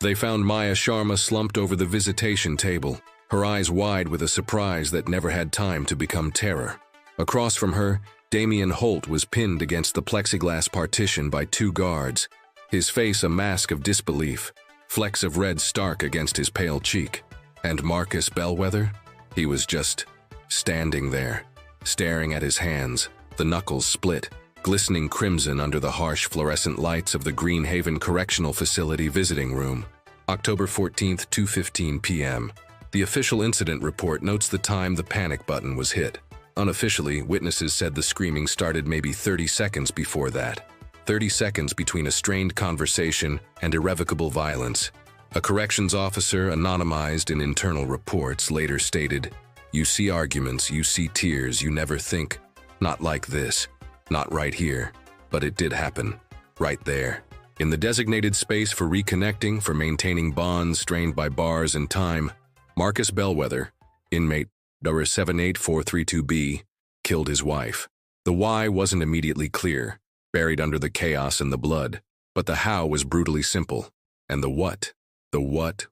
They found Maya Sharma slumped over the visitation table, her eyes wide with a surprise that never had time to become terror. Across from her, Damien Holt was pinned against the plexiglass partition by two guards, his face a mask of disbelief, flecks of red stark against his pale cheek. And Marcus Bellwether? He was just standing there, staring at his hands, the knuckles split, glistening crimson under the harsh fluorescent lights of the Greenhaven Correctional Facility visiting room. October 14th, 2:15 p.m. The official incident report notes the time the panic button was hit. Unofficially, witnesses said the screaming started maybe 30 seconds before that. 30 seconds between a strained conversation and irrevocable violence. A corrections officer, anonymized in internal reports, later stated, "You see arguments, you see tears, you never think, not like this, not right here." But it did happen, right there. In the designated space for reconnecting, for maintaining bonds strained by bars and time, Marcus Bellwether, inmate number 78432B, killed his wife. The why wasn't immediately clear, buried under the chaos and the blood, but the how was brutally simple. And the what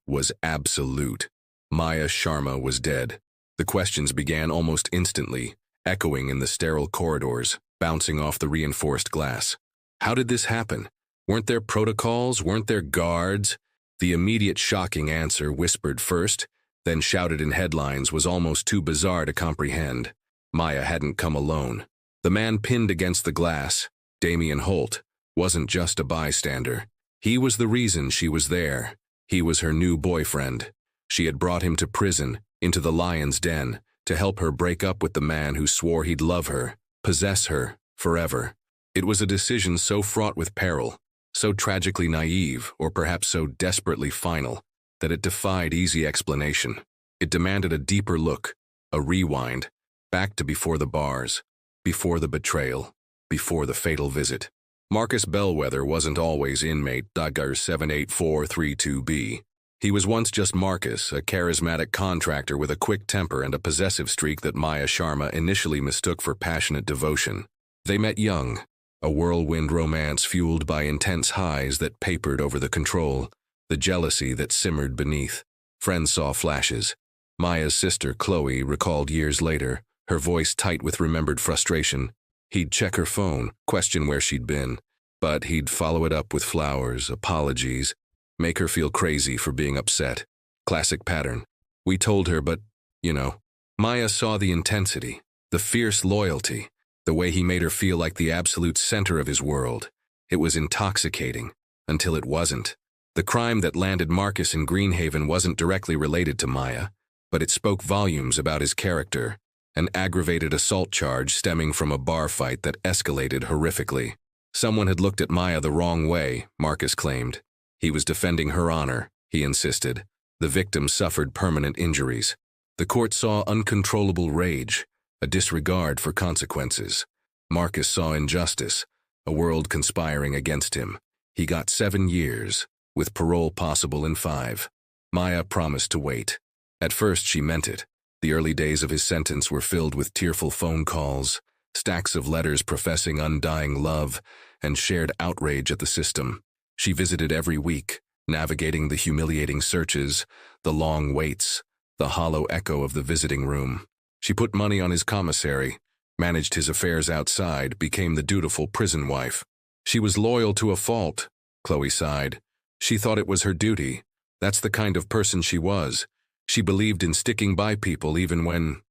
was absolute. Maya Sharma was dead. The questions began almost instantly, echoing in the sterile corridors, bouncing off the reinforced glass. How did this happen? Weren't there protocols? Weren't there guards? The immediate shocking answer, whispered first, then shouted in headlines, was almost too bizarre to comprehend. Maya hadn't come alone. The man pinned against the glass, Damien Holt, wasn't just a bystander. He was the reason she was there. He was her new boyfriend. She had brought him to prison, into the lion's den, to help her break up with the man who swore he'd love her, possess her, forever. It was a decision so fraught with peril, so tragically naive, or perhaps so desperately final, that it defied easy explanation. It demanded a deeper look, a rewind, back to before the bars, before the betrayal, before the fatal visit. Marcus Bellwether wasn't always inmate 78432B. He was once just Marcus, a charismatic contractor with a quick temper and a possessive streak that Maya Sharma initially mistook for passionate devotion. They met young, a whirlwind romance fueled by intense highs that papered over the control, the jealousy that simmered beneath. Friends saw flashes. Maya's sister, Chloe, recalled years later, her voice tight with remembered frustration. He'd check her phone, question where she'd been, but he'd follow it up with flowers, apologies, make her feel crazy for being upset. Classic pattern. We told her, but, Maya saw the intensity, the fierce loyalty, the way he made her feel like the absolute center of his world. It was intoxicating, until it wasn't. The crime that landed Marcus in Greenhaven wasn't directly related to Maya, but it spoke volumes about his character, an aggravated assault charge stemming from a bar fight that escalated horrifically. Someone had looked at Maya the wrong way, Marcus claimed. He was defending her honor, he insisted. The victim suffered permanent injuries. The court saw uncontrollable rage, a disregard for consequences. Marcus saw injustice, a world conspiring against him. He got 7 years, with parole possible in 5. Maya promised to wait. At first, she meant it. The early days of his sentence were filled with tearful phone calls, stacks of letters professing undying love, and shared outrage at the system. She visited every week, navigating the humiliating searches, the long waits, the hollow echo of the visiting room. She put money on his commissary, managed his affairs outside, became the dutiful prison wife. She was loyal to a fault, Chloe sighed. She thought it was her duty. That's the kind of person she was. She believed in sticking by people even when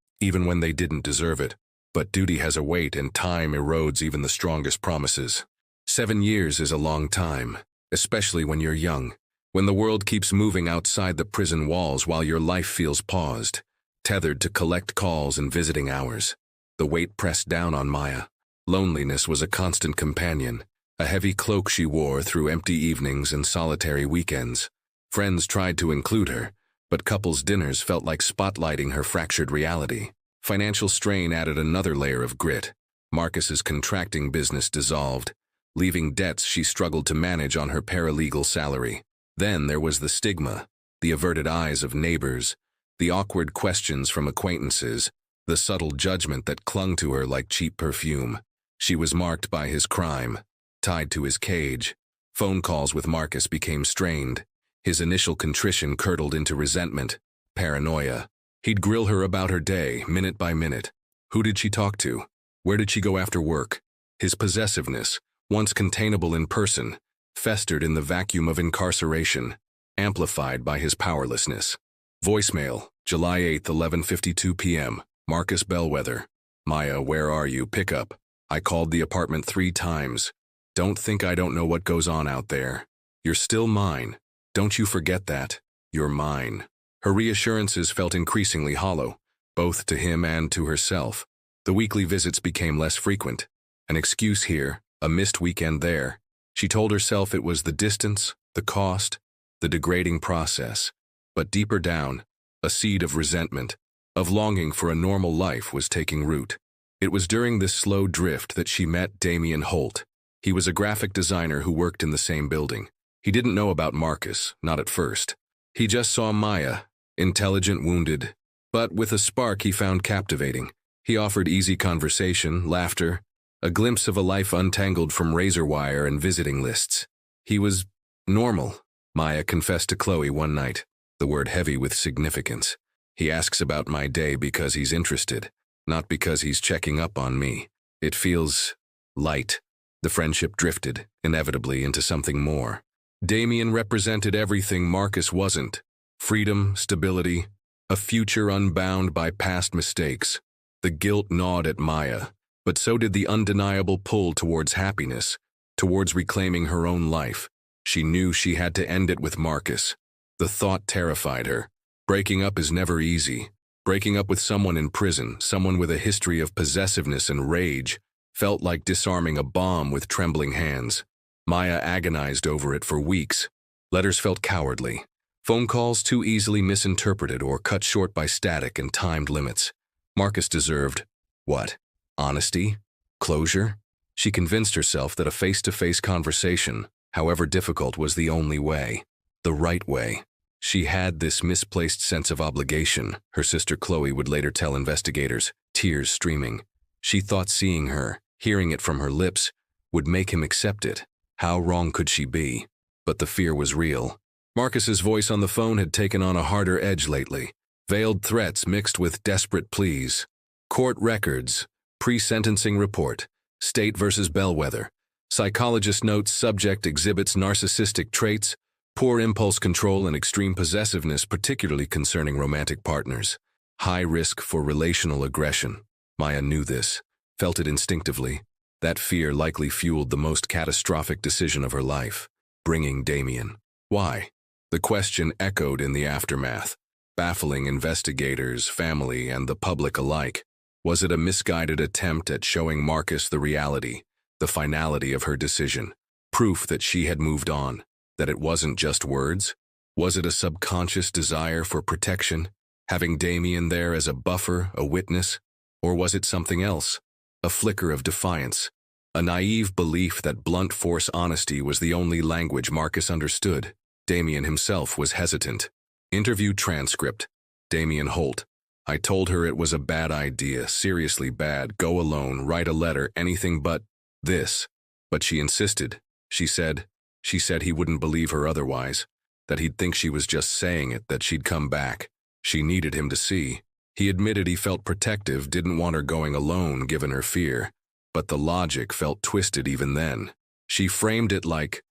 they didn't deserve it. But duty has a weight, and time erodes even the strongest promises. 7 years is a long time, especially when you're young, when the world keeps moving outside the prison walls while your life feels paused, tethered to collect calls and visiting hours. The weight pressed down on Maya. Loneliness was a constant companion, a heavy cloak she wore through empty evenings and solitary weekends. Friends tried to include her, but couples' dinners felt like spotlighting her fractured reality. Financial strain added another layer of grit. Marcus's contracting business dissolved, leaving debts she struggled to manage on her paralegal salary. Then there was the stigma, the averted eyes of neighbors, the awkward questions from acquaintances, the subtle judgment that clung to her like cheap perfume. She was marked by his crime, tied to his cage. Phone calls with Marcus became strained. His initial contrition curdled into resentment, paranoia. He'd grill her about her day, minute by minute. Who did she talk to? Where did she go after work? His possessiveness, once containable in person, festered in the vacuum of incarceration, amplified by his powerlessness. Voicemail, July 8, 11:52 p.m., Marcus Bellwether. Maya, where are you? Pick up. I called the apartment 3 times. Don't think I don't know what goes on out there. You're still mine. Don't you forget that. You're mine. Her reassurances felt increasingly hollow, both to him and to herself. The weekly visits became less frequent. An excuse here, a missed weekend there. She told herself it was the distance, the cost, the degrading process. But deeper down, a seed of resentment, of longing for a normal life was taking root. It was during this slow drift that she met Damien Holt. He was a graphic designer who worked in the same building. He didn't know about Marcus, not at first. He just saw Maya, intelligent, wounded, but with a spark he found captivating. He offered easy conversation, laughter, a glimpse of a life untangled from razor wire and visiting lists. He was normal, Maya confessed to Chloe one night, the word heavy with significance. He asks about my day because he's interested, not because he's checking up on me. It feels light. The friendship drifted, inevitably, into something more. Damien represented everything Marcus wasn't. Freedom, stability, a future unbound by past mistakes. The guilt gnawed at Maya, but so did the undeniable pull towards happiness, towards reclaiming her own life. She knew she had to end it with Marcus. The thought terrified her. Breaking up is never easy. Breaking up with someone in prison, someone with a history of possessiveness and rage, felt like disarming a bomb with trembling hands. Maya agonized over it for weeks. Letters felt cowardly. Phone calls too easily misinterpreted or cut short by static and timed limits. Marcus deserved, what? Honesty? Closure? She convinced herself that a face-to-face conversation, however difficult, was the only way. The right way. She had this misplaced sense of obligation, her sister Chloe would later tell investigators, tears streaming. She thought seeing her, hearing it from her lips, would make him accept it. How wrong could she be? But the fear was real. Marcus's voice on the phone had taken on a harder edge lately. Veiled threats mixed with desperate pleas. Court records, pre-sentencing report, State versus Bellwether. Psychologist notes subject exhibits narcissistic traits, poor impulse control and extreme possessiveness, particularly concerning romantic partners. High risk for relational aggression. Maya knew this, felt it instinctively. That fear likely fueled the most catastrophic decision of her life, bringing Damien. Why? The question echoed in the aftermath, baffling investigators, family, and the public alike. Was it a misguided attempt at showing Marcus the reality, the finality of her decision? Proof that she had moved on, that it wasn't just words? Was it a subconscious desire for protection, having Damien there as a buffer, a witness? Or was it something else? A flicker of defiance, a naive belief that blunt force honesty was the only language Marcus understood. Damien himself was hesitant. Interview transcript. Damien Holt. I told her it was a bad idea, seriously bad, go alone, write a letter, anything but this. But she insisted. She said he wouldn't believe her otherwise, that he'd think she was just saying it, that she'd come back. She needed him to see. He admitted he felt protective, didn't want her going alone given her fear, but the logic felt twisted even then. She framed it like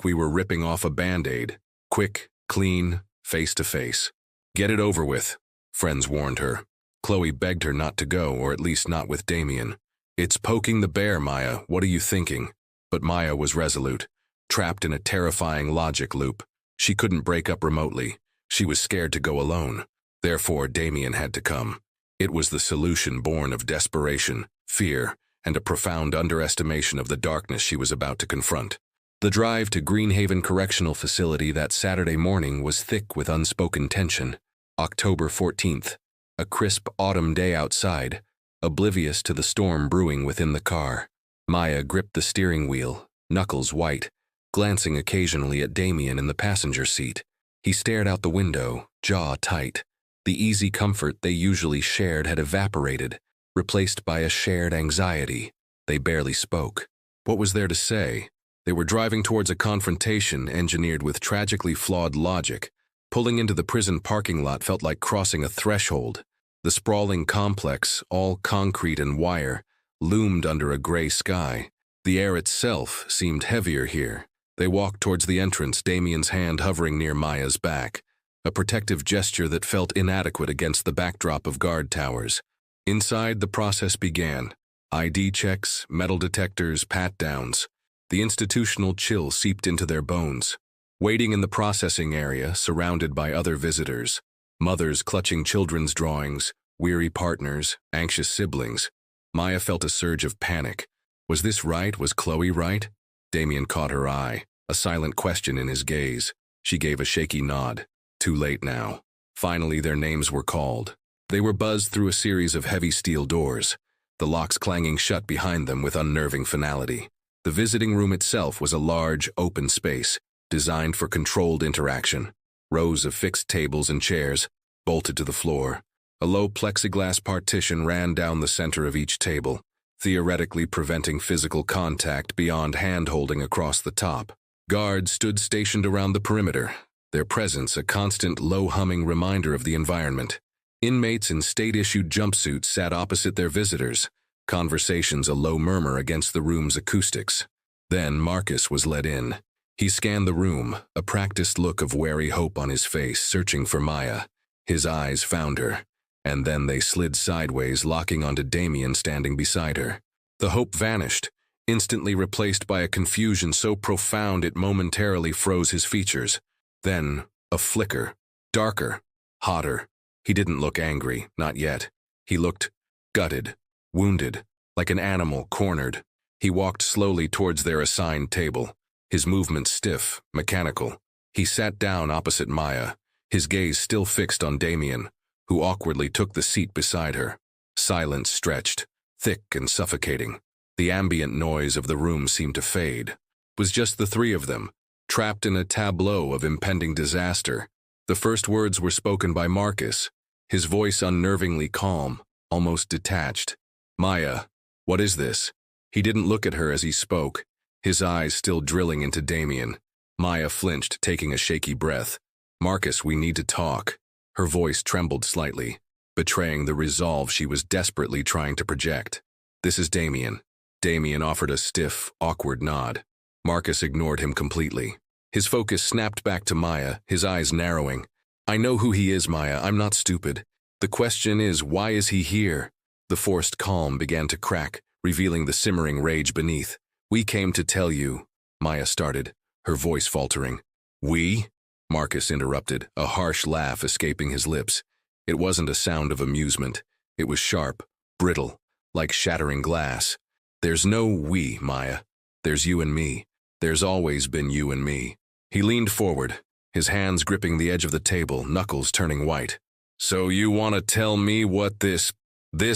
we were ripping off a Band-Aid, quick, clean, face-to-face. Get it over with, friends warned her. Chloe begged her not to go, or at least not with Damien. It's poking the bear, Maya, what are you thinking? But Maya was resolute, trapped in a terrifying logic loop. She couldn't break up remotely. She was scared to go alone. Therefore, Damien had to come. It was the solution born of desperation, fear, and a profound underestimation of the darkness she was about to confront. The drive to Greenhaven Correctional Facility that Saturday morning was thick with unspoken tension. October 14th, a crisp autumn day outside, oblivious to the storm brewing within the car. Maya gripped the steering wheel, knuckles white, glancing occasionally at Damien in the passenger seat. He stared out the window, jaw tight. The easy comfort they usually shared had evaporated, replaced by a shared anxiety. They barely spoke. What was there to say? They were driving towards a confrontation engineered with tragically flawed logic. Pulling into the prison parking lot felt like crossing a threshold. The sprawling complex, all concrete and wire, loomed under a gray sky. The air itself seemed heavier here. They walked towards the entrance, Damien's hand hovering near Maya's back, a protective gesture that felt inadequate against the backdrop of guard towers. Inside, the process began. ID checks, metal detectors, pat-downs. The institutional chill seeped into their bones. Waiting in the processing area, surrounded by other visitors, mothers clutching children's drawings, weary partners, anxious siblings, Maya felt a surge of panic. Was this right? Was Chloe right? Damien caught her eye, a silent question in his gaze. She gave a shaky nod. Too late now. Finally, their names were called. They were buzzed through a series of heavy steel doors, the locks clanging shut behind them with unnerving finality. The visiting room itself was a large, open space, designed for controlled interaction. Rows of fixed tables and chairs, bolted to the floor. A low plexiglass partition ran down the center of each table, theoretically preventing physical contact beyond hand-holding across the top. Guards stood stationed around the perimeter, their presence a constant low-humming reminder of the environment. Inmates in state-issued jumpsuits sat opposite their visitors, conversations a low murmur against the room's acoustics. Then Marcus was let in. He scanned the room, a practiced look of wary hope on his face, searching for Maya. His eyes found her, and then they slid sideways, locking onto Damien standing beside her. The hope vanished, instantly replaced by a confusion so profound it momentarily froze his features. Then, a flicker, darker, hotter. He didn't look angry, not yet. He looked gutted, wounded, like an animal cornered. He walked slowly towards their assigned table, his movements stiff, mechanical. He sat down opposite Maya, his gaze still fixed on Damien, who awkwardly took the seat beside her. Silence stretched, thick and suffocating. The ambient noise of the room seemed to fade. It was just the three of them, trapped in a tableau of impending disaster. The first words were spoken by Marcus, his voice unnervingly calm, almost detached. "Maya, what is this?" He didn't look at her as he spoke, his eyes still drilling into Damien. Maya flinched, taking a shaky breath. "Marcus, we need to talk." Her voice trembled slightly, betraying the resolve she was desperately trying to project. "This is Damien." Damien offered a stiff, awkward nod. Marcus ignored him completely. His focus snapped back to Maya, his eyes narrowing. "I know who he is, Maya. I'm not stupid. The question is, why is he here?" The forced calm began to crack, revealing the simmering rage beneath. "We came to tell you," Maya started, her voice faltering. "We?" Marcus interrupted, a harsh laugh escaping his lips. It wasn't a sound of amusement. It was sharp, brittle, like shattering glass. "There's no we, Maya. There's you and me. There's always been you and me." He leaned forward, his hands gripping the edge of the table, knuckles turning white. "So you want to tell me what this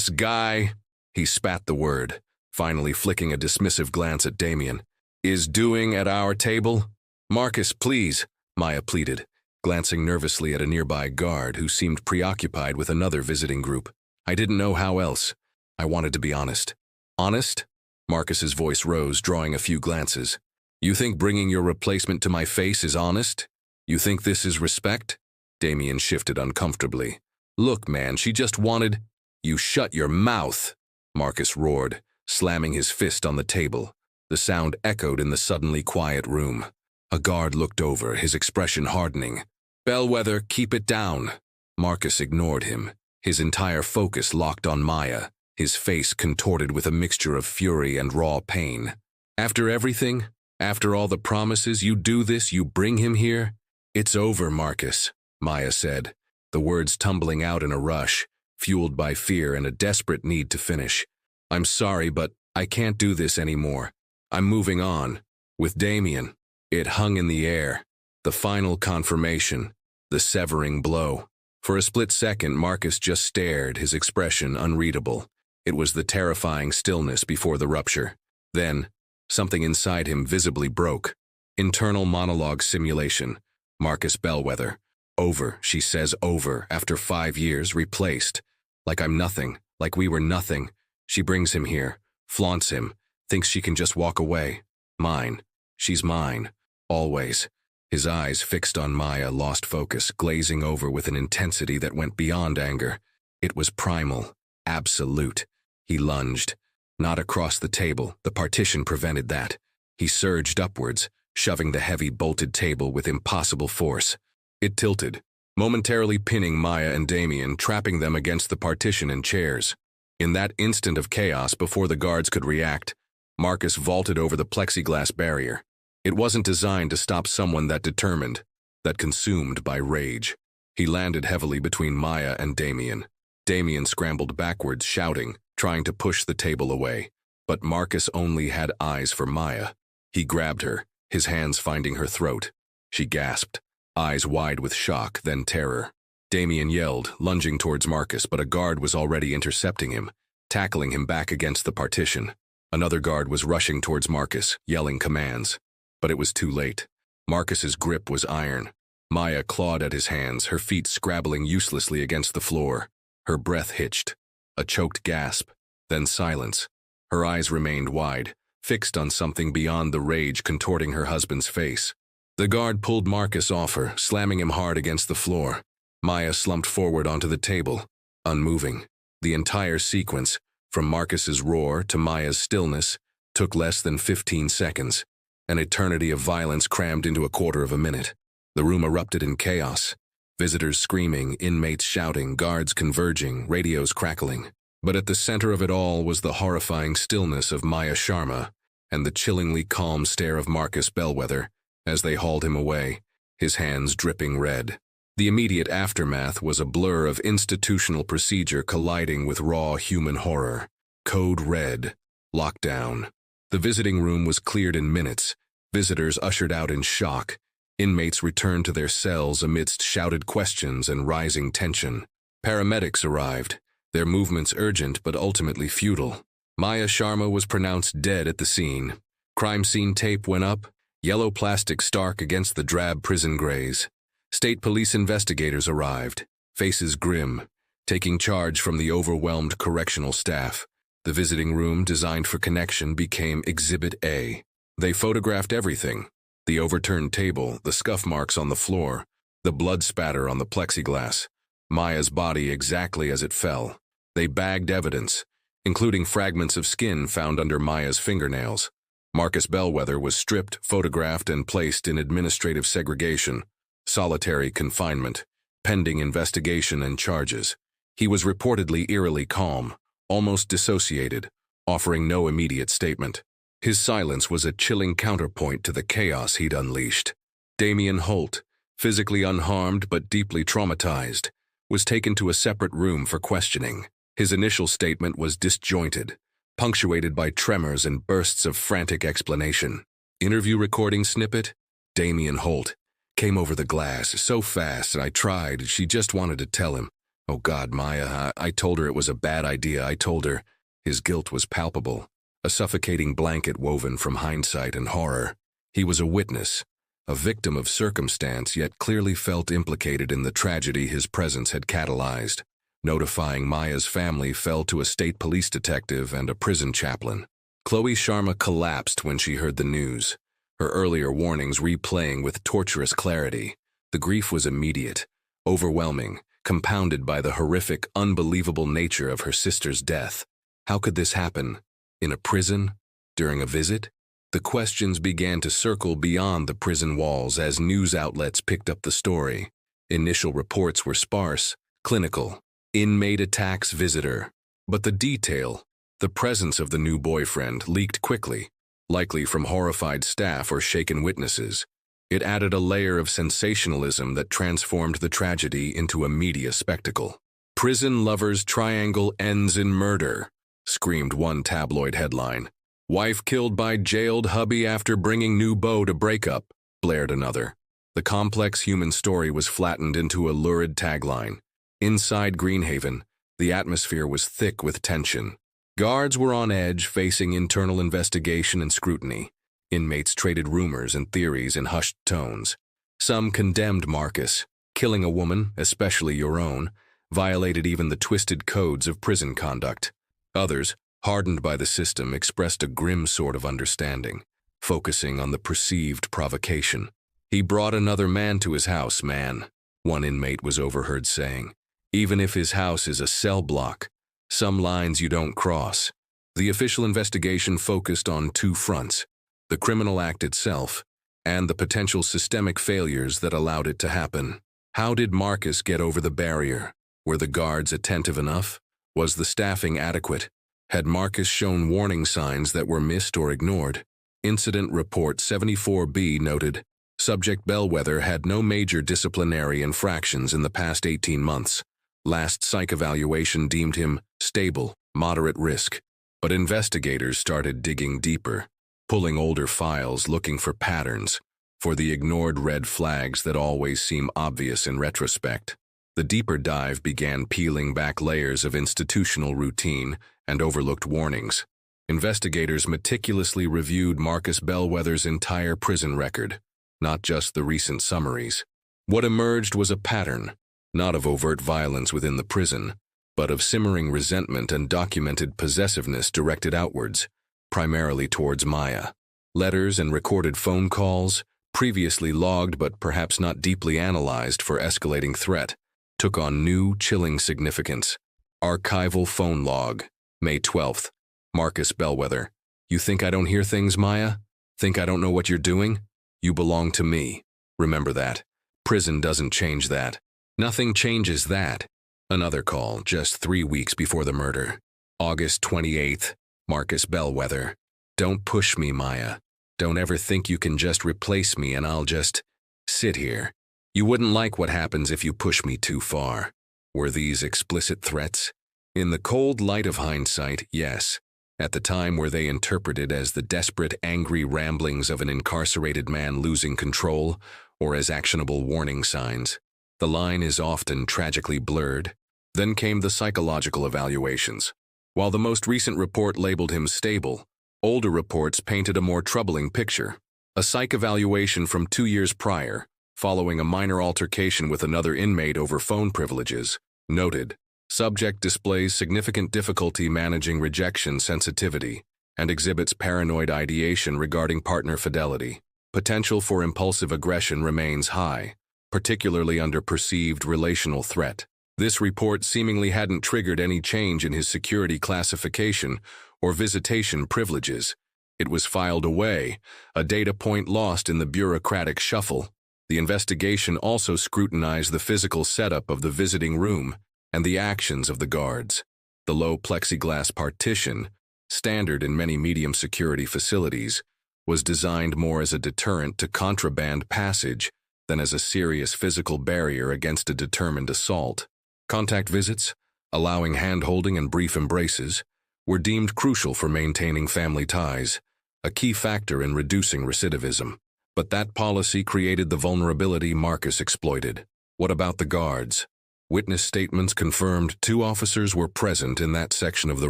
guy," he spat the word, finally flicking a dismissive glance at Damien, "is doing at our table?" "Marcus, please," Maya pleaded, glancing nervously at a nearby guard who seemed preoccupied with another visiting group. "I didn't know how else. I wanted to be honest." "Honest?" Marcus's voice rose, drawing a few glances. "You think bringing your replacement to my face is honest? You think this is respect?" Damien shifted uncomfortably. "Look, man, she just wanted—" "You shut your mouth!" Marcus roared, slamming his fist on the table. The sound echoed in the suddenly quiet room. A guard looked over, his expression hardening. "Bellwether, keep it down." Marcus ignored him, his entire focus locked on Maya, his face contorted with a mixture of fury and raw pain. "After everything? After all the promises, you do this, you bring him here?" "It's over, Marcus," Maya said, the words tumbling out in a rush, fueled by fear and a desperate need to finish. "I'm sorry, but I can't do this anymore. I'm moving on. With Damien." It hung in the air, the final confirmation, the severing blow. For a split second, Marcus just stared, his expression unreadable. It was the terrifying stillness before the rupture. Then, something inside him visibly broke. Internal monologue simulation. Marcus Bellwether. "Over," she says, "over, after 5 years, replaced. Like I'm nothing, like we were nothing. She brings him here, flaunts him, thinks she can just walk away. Mine. She's mine. Always. His eyes fixed on Maya lost focus, glazing over with an intensity that went beyond anger. It was primal, absolute. He lunged. Not across the table, the partition prevented that. He surged upwards, shoving the heavy bolted table with impossible force. It tilted, momentarily pinning Maya and Damien, trapping them against the partition and chairs. In that instant of chaos before the guards could react, Marcus vaulted over the plexiglass barrier. It wasn't designed to stop someone that determined, that consumed by rage. He landed heavily between Maya and Damien. Damien scrambled backwards, shouting, trying to push the table away. But Marcus only had eyes for Maya. He grabbed her, his hands finding her throat. She gasped, eyes wide with shock, then terror. Damien yelled, lunging towards Marcus, but a guard was already intercepting him, tackling him back against the partition. Another guard was rushing towards Marcus, yelling commands. But it was too late. Marcus's grip was iron. Maya clawed at his hands, her feet scrabbling uselessly against the floor. Her breath hitched. A choked gasp, then silence. Her eyes remained wide, fixed on something beyond the rage contorting her husband's face. The guard pulled Marcus off her, slamming him hard against the floor. Maya slumped forward onto the table, unmoving. The entire sequence, from Marcus's roar to Maya's stillness, took less than 15 seconds. An eternity of violence crammed into a quarter of a minute. The room erupted in chaos. Visitors screaming, inmates shouting, guards converging, radios crackling. But at the center of it all was the horrifying stillness of Maya Sharma and the chillingly calm stare of Marcus Bellwether as they hauled him away, his hands dripping red. The immediate aftermath was a blur of institutional procedure colliding with raw human horror. Code red. Lockdown. The visiting room was cleared in minutes, visitors ushered out in shock. Inmates returned to their cells amidst shouted questions and rising tension. Paramedics arrived, their movements urgent but ultimately futile. Maya Sharma was pronounced dead at the scene. Crime scene tape went up, yellow plastic stark against the drab prison grays. State police investigators arrived, faces grim, taking charge from the overwhelmed correctional staff. The visiting room, designed for connection, became Exhibit A. They photographed everything. The overturned table, the scuff marks on the floor, the blood spatter on the plexiglass, Maya's body exactly as it fell. They bagged evidence, including fragments of skin found under Maya's fingernails. Marcus Bellwether was stripped, photographed, and placed in administrative segregation, solitary confinement, pending investigation and charges. He was reportedly eerily calm, almost dissociated, offering no immediate statement. His silence was a chilling counterpoint to the chaos he'd unleashed. Damien Holt, physically unharmed but deeply traumatized, was taken to a separate room for questioning. His initial statement was disjointed, punctuated by tremors and bursts of frantic explanation. Interview recording snippet? Damien Holt. Came over the glass so fast and I tried. She just wanted to tell him. Oh God, Maya, I told her it was a bad idea. I told her. His guilt was palpable, a suffocating blanket woven from hindsight and horror. He was a witness, a victim of circumstance, yet clearly felt implicated in the tragedy his presence had catalyzed. Notifying Maya's family fell to a state police detective and a prison chaplain. Chloe Sharma collapsed when she heard the news, her earlier warnings replaying with torturous clarity. The grief was immediate, overwhelming, compounded by the horrific, unbelievable nature of her sister's death. How could this happen? In a prison? During a visit? The questions began to circle beyond the prison walls as news outlets picked up the story. Initial reports were sparse, clinical. Inmate attacks visitor. But the detail, the presence of the new boyfriend, leaked quickly, likely from horrified staff or shaken witnesses. It added a layer of sensationalism that transformed the tragedy into a media spectacle. "Prison lovers triangle ends in murder," screamed one tabloid headline. "Wife killed by jailed hubby after bringing new beau to breakup," blared another. The complex human story was flattened into a lurid tagline. Inside Greenhaven, the atmosphere was thick with tension. Guards were on edge, facing internal investigation and scrutiny. Inmates traded rumors and theories in hushed tones. Some condemned Marcus. Killing a woman, especially your own, violated even the twisted codes of prison conduct. Others, hardened by the system, expressed a grim sort of understanding. focusing on the perceived provocation. "He brought another man to his house, man," one inmate was overheard saying. "Even if his house is a cell block, some lines you don't cross." The official investigation focused on two fronts: the criminal act itself and the potential systemic failures that allowed it to happen. How did Marcus get over the barrier? Were the guards attentive enough? Was the staffing adequate? Had Marcus shown warning signs that were missed or ignored? Incident Report 74B noted, "Subject Bellwether had no major disciplinary infractions in the past 18 months. Last psych evaluation deemed him stable, moderate risk." But investigators started digging deeper, pulling older files looking for patterns, for the ignored red flags that always seem obvious in retrospect. The deeper dive began peeling back layers of institutional routine and overlooked warnings. Investigators meticulously reviewed Marcus Bellwether's entire prison record, not just the recent summaries. What emerged was a pattern, not of overt violence within the prison, but of simmering resentment and documented possessiveness directed outwards, primarily towards Maya. Letters and recorded phone calls, previously logged but perhaps not deeply analyzed for escalating threat, took on new, chilling significance. Archival phone log, May 12th. Marcus Bellwether: "You think I don't hear things, Maya? Think I don't know what you're doing? You belong to me. Remember that. Prison doesn't change that. Nothing changes that." Another call just 3 weeks before the murder. August 28th. Marcus Bellwether: "Don't push me, Maya. Don't ever think you can just replace me and I'll just sit here. You wouldn't like what happens if you push me too far." Were these explicit threats? In the cold light of hindsight, yes. At the time, were they interpreted as the desperate, angry ramblings of an incarcerated man losing control, or as actionable warning signs? The line is often tragically blurred. Then came the psychological evaluations. While the most recent report labeled him stable, older reports painted a more troubling picture. A psych evaluation from 2 years prior, following a minor altercation with another inmate over phone privileges, noted, "Subject displays significant difficulty managing rejection sensitivity and exhibits paranoid ideation regarding partner fidelity. Potential for impulsive aggression remains high, particularly under perceived relational threat." This report seemingly hadn't triggered any change in his security classification or visitation privileges. It was filed away, a data point lost in the bureaucratic shuffle. The investigation also scrutinized the physical setup of the visiting room and the actions of the guards. The low plexiglass partition, standard in many medium security facilities, was designed more as a deterrent to contraband passage than as a serious physical barrier against a determined assault. Contact visits, allowing hand-holding and brief embraces, were deemed crucial for maintaining family ties, a key factor in reducing recidivism. But that policy created the vulnerability Marcus exploited. What about the guards? Witness statements confirmed 2 officers were present in that section of the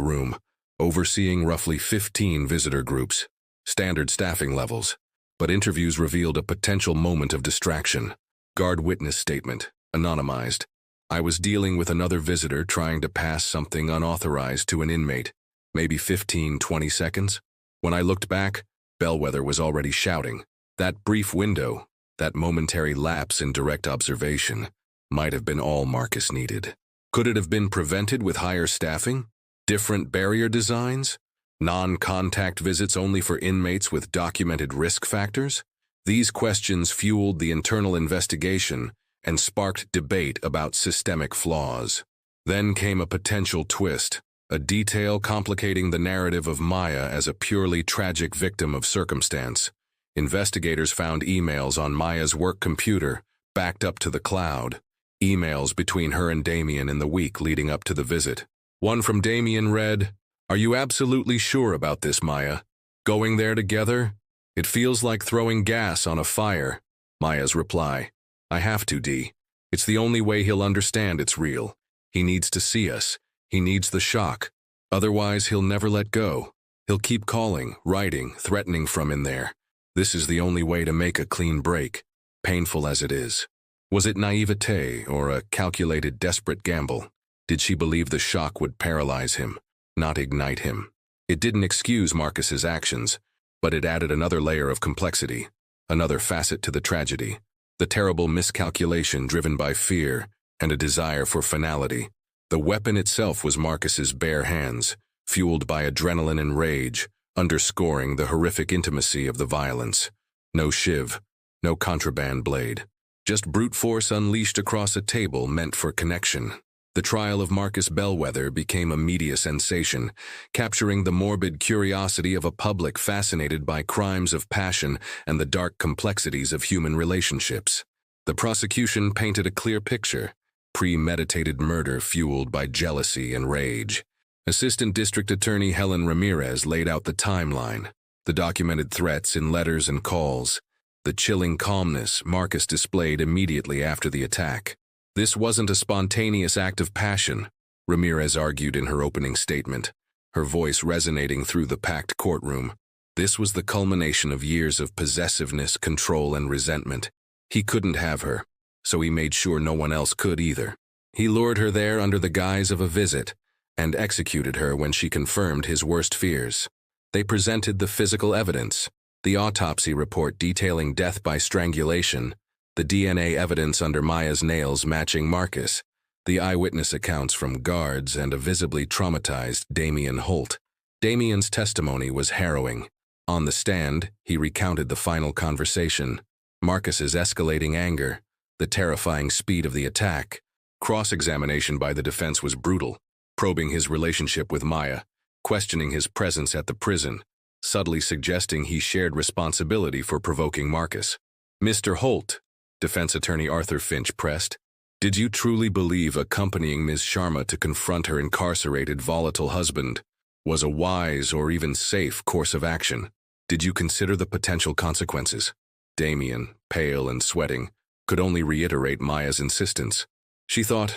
room, overseeing roughly 15 visitor groups, standard staffing levels. But interviews revealed a potential moment of distraction. Guard witness statement, anonymized: "I was dealing with another visitor trying to pass something unauthorized to an inmate, maybe 15-20 seconds. When I looked back, Bellwether was already shouting." That brief window, that momentary lapse in direct observation, might have been all Marcus needed. Could it have been prevented with higher staffing? Different barrier designs? Non-contact visits only for inmates with documented risk factors? These questions fueled the internal investigation and sparked debate about systemic flaws. Then came a potential twist, a detail complicating the narrative of Maya as a purely tragic victim of circumstance. Investigators found emails on Maya's work computer, backed up to the cloud. Emails between her and Damien in the week leading up to the visit. One from Damien read, "Are you absolutely sure about this, Maya? Going there together? It feels like throwing gas on a fire." Maya's reply, "I have to, D. It's the only way he'll understand it's real. He needs to see us. He needs the shock. Otherwise, he'll never let go. He'll keep calling, writing, threatening from in there. This is the only way to make a clean break, painful as it is." Was it naivete or a calculated, desperate gamble? Did she believe the shock would paralyze him, not ignite him? It didn't excuse Marcus's actions, but it added another layer of complexity, another facet to the tragedy. The terrible miscalculation driven by fear and a desire for finality. The weapon itself was Marcus's bare hands, fueled by adrenaline and rage, underscoring the horrific intimacy of the violence. No shiv, no contraband blade. Just brute force unleashed across a table meant for connection. The trial of Marcus Bellwether became a media sensation, capturing the morbid curiosity of a public fascinated by crimes of passion and the dark complexities of human relationships. The prosecution painted a clear picture: premeditated murder fueled by jealousy and rage. Assistant District Attorney Helen Ramirez laid out the timeline, the documented threats in letters and calls, the chilling calmness Marcus displayed immediately after the attack. This wasn't a spontaneous act of passion, Ramirez argued in her opening statement, her voice resonating through the packed courtroom. This was the culmination of years of possessiveness, control, and resentment. He couldn't have her, so he made sure no one else could either. He lured her there under the guise of a visit, and executed her when she confirmed his worst fears. They presented the physical evidence, the autopsy report detailing death by strangulation, the DNA evidence under Maya's nails matching Marcus, the eyewitness accounts from guards, and a visibly traumatized Damien Holt. Damien's testimony was harrowing. On the stand, he recounted the final conversation, Marcus's escalating anger, the terrifying speed of the attack. Cross-examination by the defense was brutal, probing his relationship with Maya, questioning his presence at the prison, subtly suggesting he shared responsibility for provoking Marcus. "Mr. Holt," defense attorney Arthur Finch pressed, "did you truly believe accompanying Ms. Sharma to confront her incarcerated, volatile husband was a wise or even safe course of action? Did you consider the potential consequences?" Damien, pale and sweating, could only reiterate Maya's insistence. She thought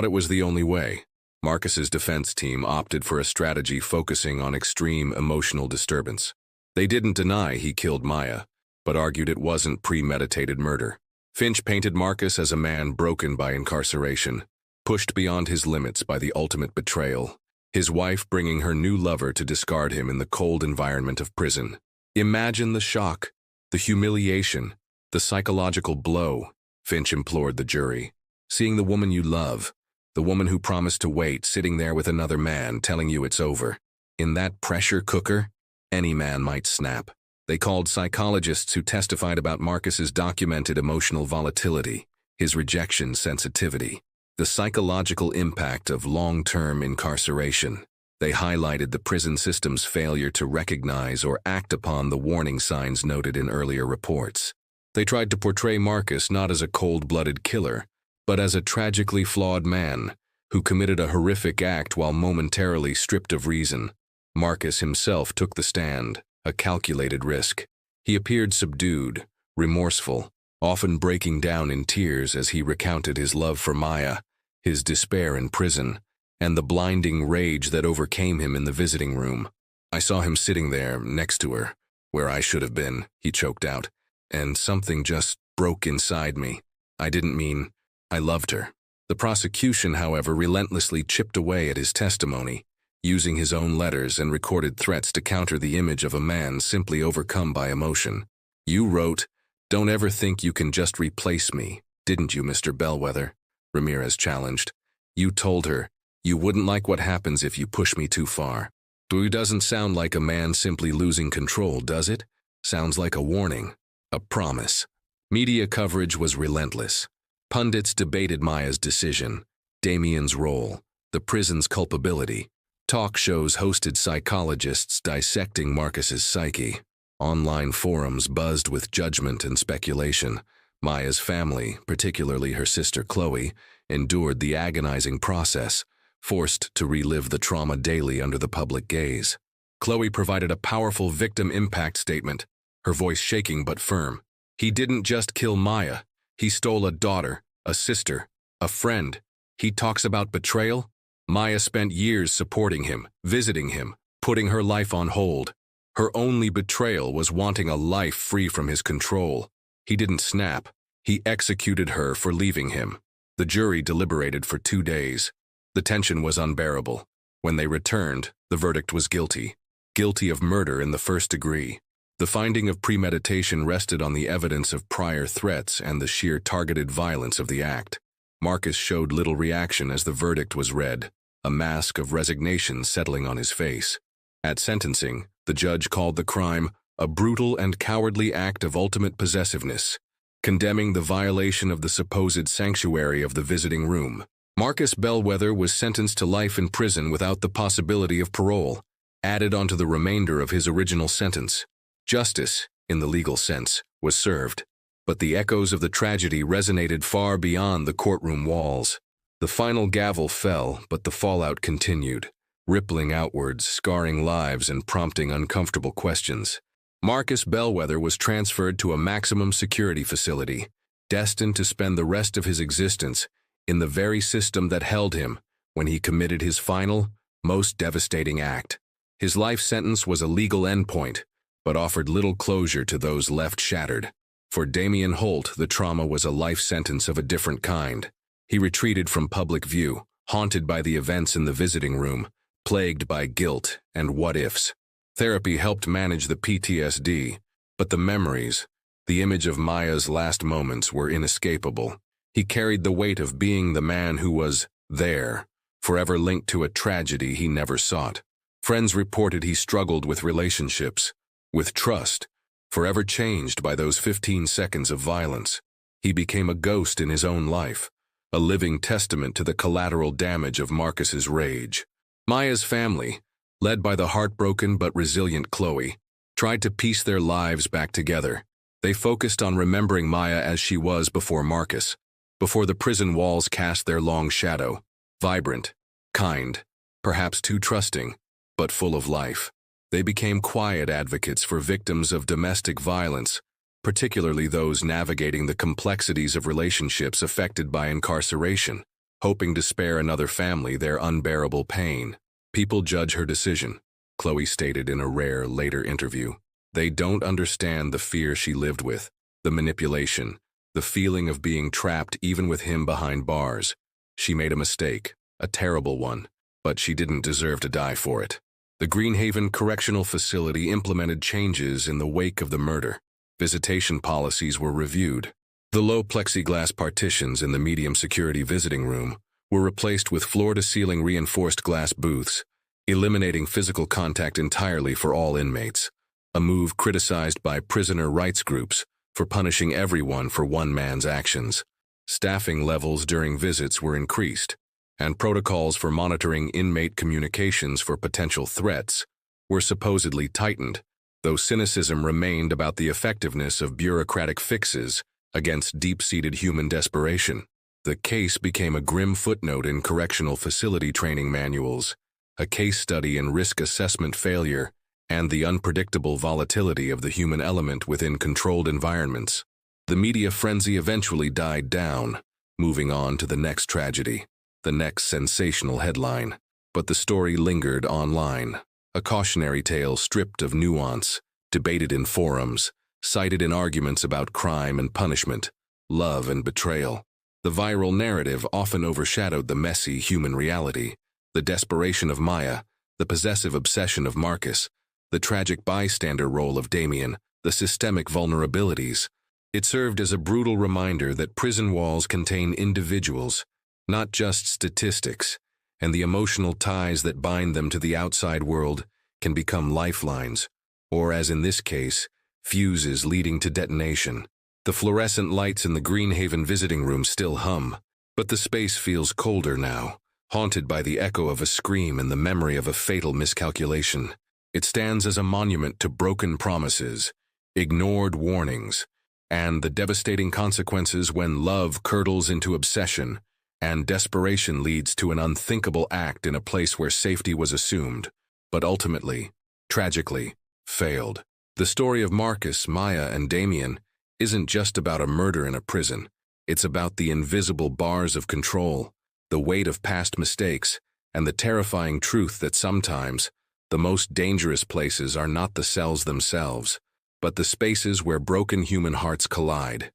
it was the only way. Marcus's defense team opted for a strategy focusing on extreme emotional disturbance. They didn't deny he killed Maya, but argued it wasn't premeditated murder. Finch painted Marcus as a man broken by incarceration, pushed beyond his limits by the ultimate betrayal, his wife bringing her new lover to discard him in the cold environment of prison. Imagine the shock, the humiliation, the psychological blow, Finch implored the jury. Seeing the woman you love, the woman who promised to wait, sitting there with another man telling you it's over. In that pressure cooker, any man might snap. They called psychologists who testified about Marcus's documented emotional volatility, his rejection sensitivity, the psychological impact of long-term incarceration. They highlighted the prison system's failure to recognize or act upon the warning signs noted in earlier reports. They tried to portray Marcus not as a cold-blooded killer, but as a tragically flawed man who committed a horrific act while momentarily stripped of reason. Marcus himself took the stand, a calculated risk. He appeared subdued, remorseful, often breaking down in tears as he recounted his love for Maya, his despair in prison, and the blinding rage that overcame him in the visiting room. "I saw him sitting there, next to her, where I should have been," he choked out, "and something just broke inside me. I didn't mean I loved her." The prosecution, however, relentlessly chipped away at his testimony, using his own letters and recorded threats to counter the image of a man simply overcome by emotion. "You wrote, 'Don't ever think you can just replace me,' didn't you, Mr. Bellwether?" Ramirez challenged. "You told her, 'You wouldn't like what happens if you push me too far.' It doesn't sound like a man simply losing control, does it? Sounds like a warning, a promise." Media coverage was relentless. Pundits debated Maya's decision, Damien's role, the prison's culpability. Talk shows hosted psychologists dissecting Marcus's psyche. Online forums buzzed with judgment and speculation. Maya's family, particularly her sister Chloe, endured the agonizing process, forced to relive the trauma daily under the public gaze. Chloe provided a powerful victim impact statement, her voice shaking but firm. "He didn't just kill Maya. He stole a daughter, a sister, a friend. He talks about betrayal. Maya spent years supporting him, visiting him, putting her life on hold. Her only betrayal was wanting a life free from his control. He didn't snap. He executed her for leaving him." The jury deliberated for 2 days. The tension was unbearable. When they returned, the verdict was guilty. Guilty of murder in the first degree. The finding of premeditation rested on the evidence of prior threats and the sheer targeted violence of the act. Marcus showed little reaction as the verdict was read, a mask of resignation settling on his face. At sentencing, the judge called the crime a brutal and cowardly act of ultimate possessiveness, condemning the violation of the supposed sanctuary of the visiting room. Marcus Bellwether was sentenced to life in prison without the possibility of parole, added onto the remainder of his original sentence. Justice, in the legal sense, was served, but the echoes of the tragedy resonated far beyond the courtroom walls. The final gavel fell, but the fallout continued, rippling outwards, scarring lives and prompting uncomfortable questions. Marcus Bellwether was transferred to a maximum security facility, destined to spend the rest of his existence in the very system that held him when he committed his final, most devastating act. His life sentence was a legal endpoint, but offered little closure to those left shattered. For Damian Holt, the trauma was a life sentence of a different kind. He retreated from public view, haunted by the events in the visiting room, plagued by guilt and what-ifs. Therapy helped manage the PTSD, but the memories, the image of Maya's last moments were inescapable. He carried the weight of being the man who was there, forever linked to a tragedy he never sought. Friends reported he struggled with relationships, with trust, forever changed by those 15 seconds of violence. He became a ghost in his own life, a living testament to the collateral damage of Marcus's rage. Maya's family, led by the heartbroken but resilient Chloe, tried to piece their lives back together. They focused on remembering Maya as she was before Marcus, before the prison walls cast their long shadow, vibrant, kind, perhaps too trusting, but full of life. They became quiet advocates for victims of domestic violence, particularly those navigating the complexities of relationships affected by incarceration, hoping to spare another family their unbearable pain. "People judge her decision," Chloe stated in a rare later interview. "They don't understand the fear she lived with, the manipulation, the feeling of being trapped even with him behind bars. She made a mistake, a terrible one, but she didn't deserve to die for it." The Greenhaven Correctional Facility implemented changes in the wake of the murder. Visitation policies were reviewed. The low plexiglass partitions in the medium security visiting room were replaced with floor-to-ceiling reinforced glass booths, eliminating physical contact entirely for all inmates, a move criticized by prisoner rights groups for punishing everyone for one man's actions. Staffing levels during visits were increased, and protocols for monitoring inmate communications for potential threats were supposedly tightened, though cynicism remained about the effectiveness of bureaucratic fixes against deep-seated human desperation. The case became a grim footnote in correctional facility training manuals, a case study in risk assessment failure and the unpredictable volatility of the human element within controlled environments. The media frenzy eventually died down, moving on to the next tragedy, the next sensational headline. But the story lingered online, a cautionary tale stripped of nuance, debated in forums, cited in arguments about crime and punishment, love and betrayal. The viral narrative often overshadowed the messy human reality, the desperation of Maya, the possessive obsession of Marcus, the tragic bystander role of Damian, the systemic vulnerabilities. It served as a brutal reminder that prison walls contain individuals, not just statistics, and the emotional ties that bind them to the outside world can become lifelines, or as in this case, fuses leading to detonation. The fluorescent lights in the Greenhaven visiting room still hum, but the space feels colder now, haunted by the echo of a scream and the memory of a fatal miscalculation. It stands as a monument to broken promises, ignored warnings, and the devastating consequences when love curdles into obsession and desperation leads to an unthinkable act in a place where safety was assumed, but ultimately, tragically, failed. The story of Marcus, Maya, and Damian isn't just about a murder in a prison. It's about the invisible bars of control, the weight of past mistakes, and the terrifying truth that sometimes the most dangerous places are not the cells themselves, but the spaces where broken human hearts collide.